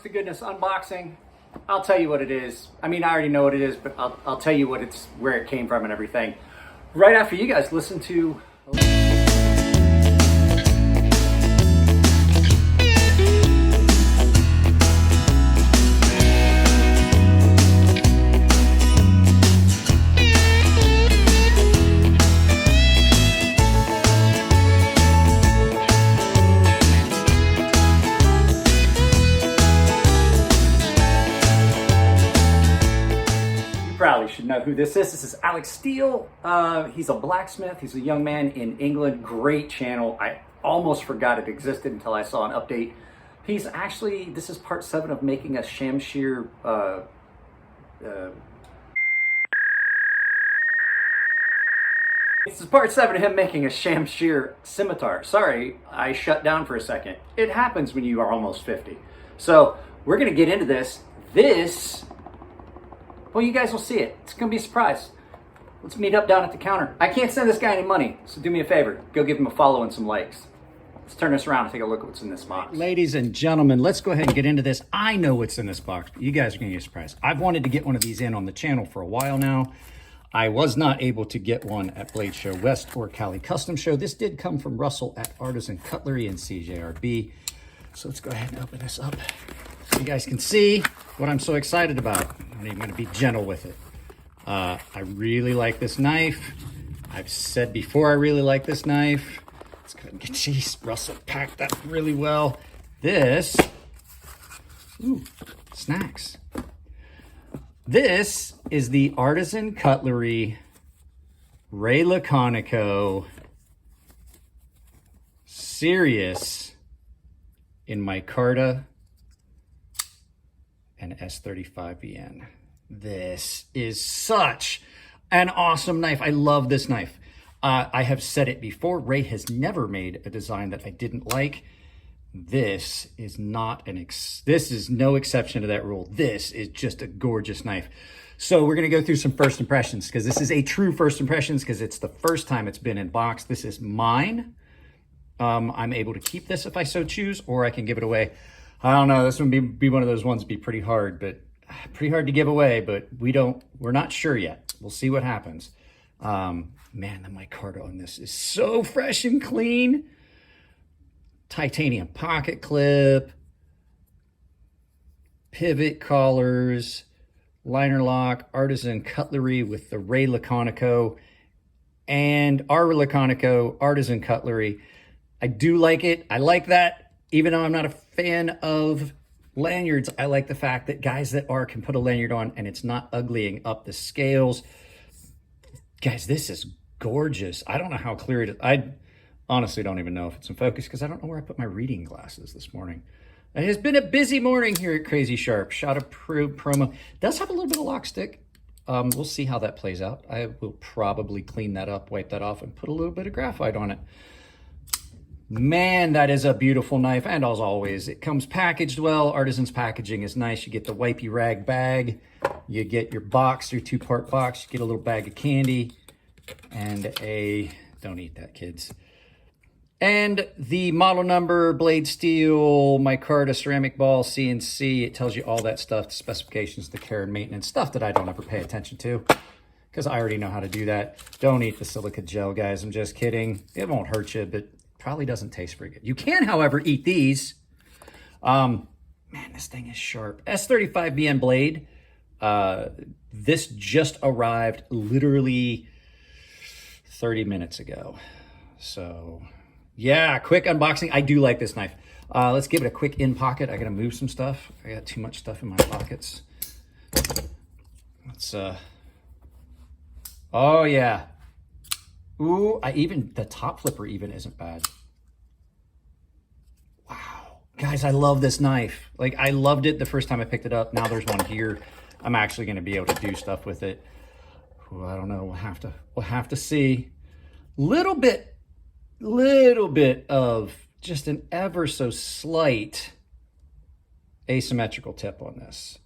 honest to goodness unboxing. I'll tell you what it is. I mean, I already know what it is, but I'll tell you where it came from and everything. Right after you guys listen to... Probably should know who this is. This is Alex Steele. He's a blacksmith. He's a young man in England. Great channel. I almost forgot it existed until I saw an update. He's actually, this is part 7 of making a shamshear. This is part 7 of him making a shamshear scimitar. Sorry, I shut down for a second. It happens when you are almost 50. So we're gonna get into this. Well, you guys will see it. It's gonna be a surprise. Let's meet up down at the counter. I can't send this guy any money, so do me a favor. Go give him a follow and some likes. Let's turn this around and take a look at what's in this box. Ladies and gentlemen, let's go ahead and get into this. I know what's in this box, but you guys are gonna get surprised. I've wanted to get one of these in on the channel for a while now. I was not able to get one at Blade Show West or Cali Custom Show. This did come from Russell at Artisan Cutlery and CJRB. So let's go ahead and open this up so you guys can see what I'm so excited about. I'm even gonna be gentle with it. I really like this knife. I've said before I really like this knife. Let's go ahead and get, geez, Russell packed that really well. This, ooh, snacks. This is the Artisan Cutlery Laconico Sirius in micarta and S35VN. This is such an awesome knife. I love this knife. I have said it before, Ray has never made a design that I didn't like. This is not this is no exception to that rule. This is just a gorgeous knife. So we're gonna go through some first impressions because this is a true first impressions because it's the first time it's been in box. This is mine. I'm able to keep this if I so choose, or I can give it away. I don't know, this would be one of those ones be pretty hard to give away, but we're not sure yet. We'll see what happens. Man, the micarta on this is so fresh and clean. Titanium pocket clip, pivot collars, liner lock, Artisan Cutlery with the Ray Laconico and our Laconico Artisan Cutlery. I do like it. I like that. Even though I'm not a fan of lanyards, I like the fact that guys that are can put a lanyard on and it's not uglying up the scales. Guys, this is gorgeous. I don't know how clear it is. I honestly don't even know if it's in focus because I don't know where I put my reading glasses this morning. It has been a busy morning here at CrazySharp. Shot a promo. It does have a little bit of lock stick. We'll see how that plays out. I will probably clean that up, wipe that off, and put a little bit of graphite on it. Man, that is a beautiful knife, and as always, it comes packaged well. Artisan's packaging is nice. You get the wipey rag bag, you get your box, your 2-part box, you get a little bag of candy, and don't eat that, kids. And the model number, blade steel, micarta, ceramic ball, CNC. It tells you all that stuff, the specifications, the care and maintenance, stuff that I don't ever pay attention to because I already know how to do that. Don't eat the silica gel, guys. I'm just kidding. It won't hurt you, but probably doesn't taste very good. You can, however, eat these. Man, this thing is sharp. S35VN blade. This just arrived literally 30 minutes ago. So yeah, quick unboxing. I do like this knife. Let's give it a quick in pocket. I gotta move some stuff. I got too much stuff in my pockets. Let's, oh yeah. Ooh, the top flipper even isn't bad. Wow. Guys, I love this knife. Like, I loved it the first time I picked it up. Now there's one here. I'm actually going to be able to do stuff with it. Ooh, I don't know. We'll have to see. Little bit of just an ever so slight asymmetrical tip on this.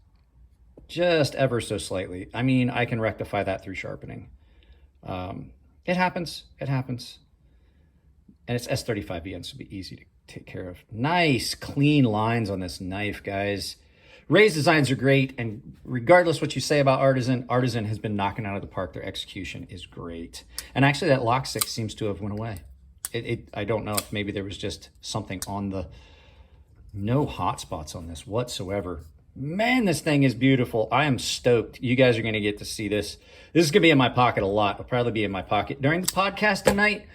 Just ever so slightly. I mean, I can rectify that through sharpening. It happens. It happens. And it's S35VN, so it'll be easy to take care of. Nice, clean lines on this knife, guys. Ray's designs are great, and regardless what you say about Artisan, Artisan has been knocking out of the park. Their execution is great. And actually that lock stick seems to have went away. I don't know if maybe there was just something on the, no hot spots on this whatsoever. Man, this thing is beautiful. I am stoked. You guys are going to get to see this. This is going to be in my pocket a lot. It'll probably be in my pocket during the podcast tonight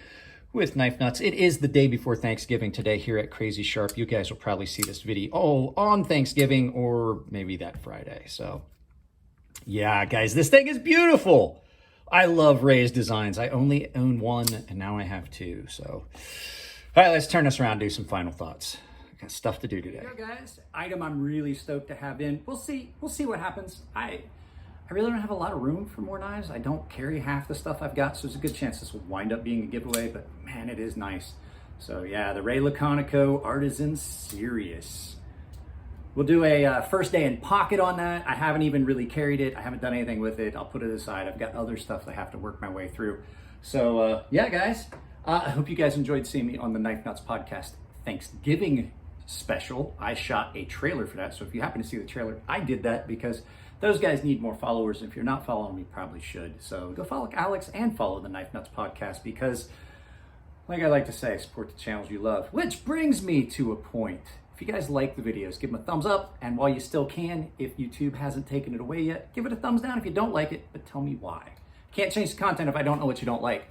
with Knife Nuts. It is the day before Thanksgiving today here at CrazySharp. You guys will probably see this video on Thanksgiving or maybe that Friday. So yeah, guys, this thing is beautiful. I love Ray's designs. I only own one and now I have two. So, all right, let's turn this around and do some final thoughts. Got stuff to do today. Here, guys, item I'm really stoked to have in. We'll see what happens. I really don't have a lot of room for more knives. I don't carry half the stuff I've got, so there's a good chance this will wind up being a giveaway, but man, it is nice. So yeah, the Ray Laconico Artisan Sirius. We'll do a first day in pocket on that. I haven't even really carried it. I haven't done anything with it. I'll put it aside. I've got other stuff I have to work my way through. So yeah, guys, I hope you guys enjoyed seeing me on the Knife Nuts podcast Thanksgiving special. I shot a trailer for that. So if you happen to see the trailer, I did that because those guys need more followers. If you're not following me, probably should. So go follow Alex and follow the Knife Nuts podcast because, like I like to say, support the channels you love. Which brings me to a point. If you guys like the videos, give them a thumbs up. And while you still can, if YouTube hasn't taken it away yet, give it a thumbs down if you don't like it, but tell me why. Can't change the content if I don't know what you don't like.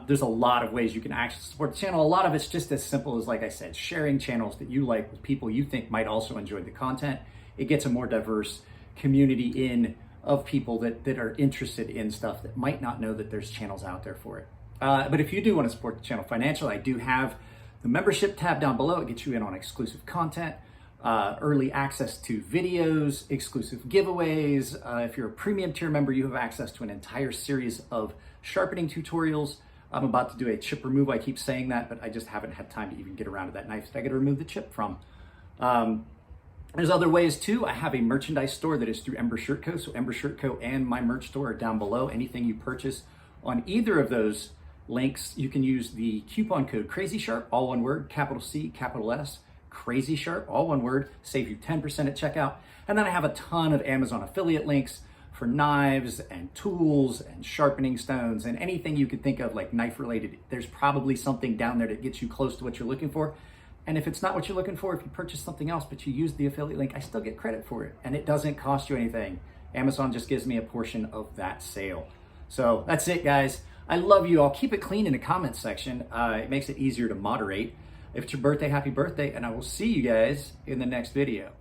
There's a lot of ways you can actually support the channel. A lot of it's just as simple as, like I said, sharing channels that you like with people you think might also enjoy the content. It gets a more diverse community in of people that are interested in stuff that might not know that there's channels out there for it. But if you do want to support the channel financially, I do have the membership tab down below. It gets you in on exclusive content, early access to videos, exclusive giveaways. If you're a premium tier member, you have access to an entire series of sharpening tutorials. I'm about to do a chip removal. I keep saying that, but I just haven't had time to even get around to that knife that I got to remove the chip from. There's other ways too. I have a merchandise store that is through Ember Shirt Co. So Ember Shirt Co. and my merch store are down below. Anything you purchase on either of those links, you can use the coupon code CrazySharp, all one word, capital C, capital S, CrazySharp, all one word, save you 10% at checkout. And then I have a ton of Amazon affiliate links for knives and tools and sharpening stones and anything you could think of like knife related. There's probably something down there that gets you close to what you're looking for. And if it's not what you're looking for, if you purchase something else, but you use the affiliate link, I still get credit for it. And it doesn't cost you anything. Amazon just gives me a portion of that sale. So that's it, guys. I love you all. Keep it clean in the comments section. It makes it easier to moderate. If it's your birthday, happy birthday. And I will see you guys in the next video.